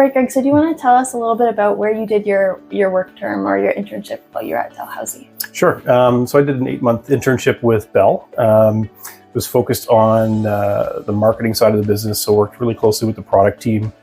right, Greg, so do you want to tell us a little bit about where you did your work term or your internship while you were at Dalhousie? Sure. So I did an 8-month internship with Bell. It was focused on the marketing side of the business, so worked really closely with the product team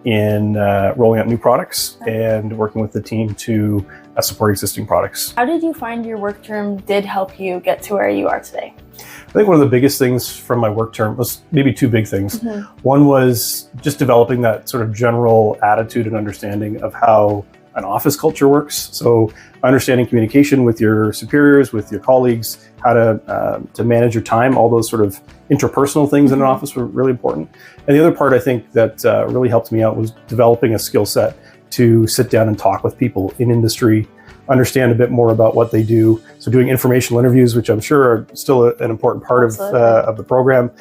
in rolling out new products and working with the team to support existing products. How did you find your work term did help you get to where you are today? I think one of the biggest things from my work term was maybe two big things. One was just developing that sort of general attitude and understanding of how an office culture works. So understanding communication with your superiors, with your colleagues, how to manage your time, all those sort of interpersonal things in an office were really important. And the other part I think that really helped me out was developing a skill set to sit down and talk with people in industry, understand a bit more about what they do. So doing informational interviews, which I'm sure are still an important part of the program,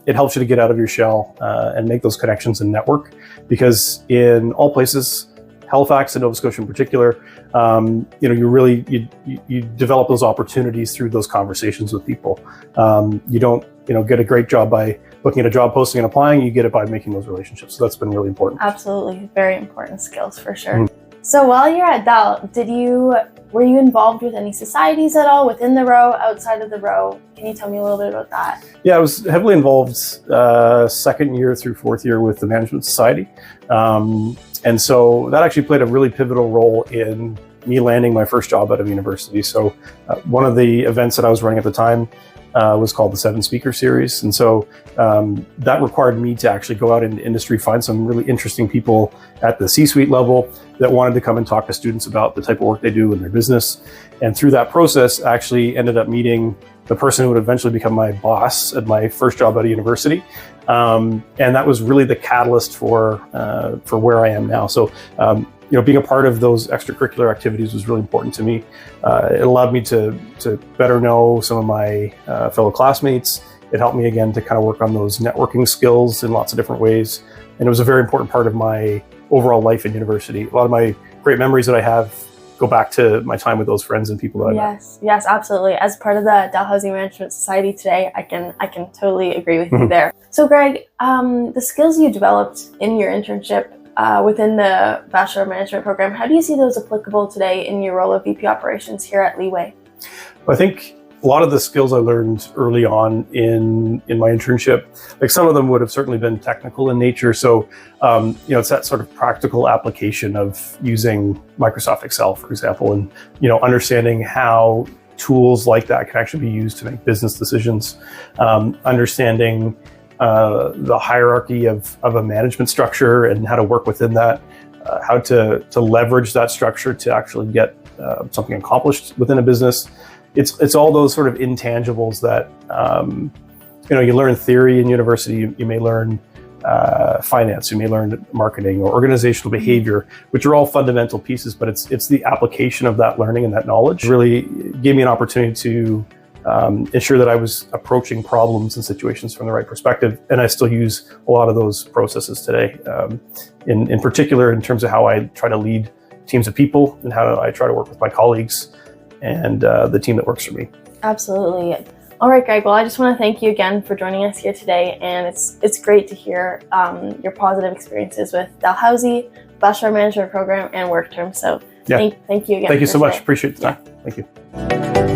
it helps you to get out of your shell and make those connections and network. Because in all places, Halifax and Nova Scotia in particular, you develop those opportunities through those conversations with people. You don't get a great job by looking at a job posting and applying. You get it by making those relationships. So that's been really important. Absolutely, very important skills for sure. So while you're at Dal, were you involved with any societies at all within the row, outside of the row? Can you tell me a little bit about that? Yeah, I was heavily involved second year through fourth year with the Management Society. And so that actually played a really pivotal role in me landing my first job out of university. So one of the events that I was running at the time was called the 7 Speaker Series. And so that required me to actually go out into industry, find some really interesting people at the C-suite level that wanted to come and talk to students about the type of work they do in their business. And through that process, I actually ended up meeting the person who would eventually become my boss at my first job out of university. And that was really the catalyst for where I am now. So, being a part of those extracurricular activities was really important to me. It allowed me to better know some of my fellow classmates. It helped me again to kind of work on those networking skills in lots of different ways. And it was a very important part of my overall life in university. A lot of my great memories that I have go back to my time with those friends and people that I met. Yes, absolutely. As part of the Dalhousie Management Society today, I can totally agree with you there. So Greg, the skills you developed in your internship within the Bachelor of Management program, how do you see those applicable today in your role of VP Operations here at Leeway? I think a lot of the skills I learned early on in my internship, like some of them would have certainly been technical in nature. So, it's that sort of practical application of using Microsoft Excel, for example, and, understanding how tools like that can actually be used to make business decisions, understanding the hierarchy of a management structure and how to work within that, how to leverage that structure to actually get something accomplished within a business. It's all those sort of intangibles that you learn theory in university. You may learn finance, you may learn marketing or organizational behavior, which are all fundamental pieces. But it's the application of that learning and that knowledge really gave me an opportunity to ensure that I was approaching problems and situations from the right perspective. And I still use a lot of those processes today, in particular in terms of how I try to lead teams of people and how I try to work with my colleagues and the team that works for me. Absolutely. All right, Greg. Well, I just want to thank you again for joining us here today. And it's great to hear your positive experiences with Dalhousie, Bachelor of Management program, and work term. So thank you again. Thank you so much. Appreciate the time. Thank you.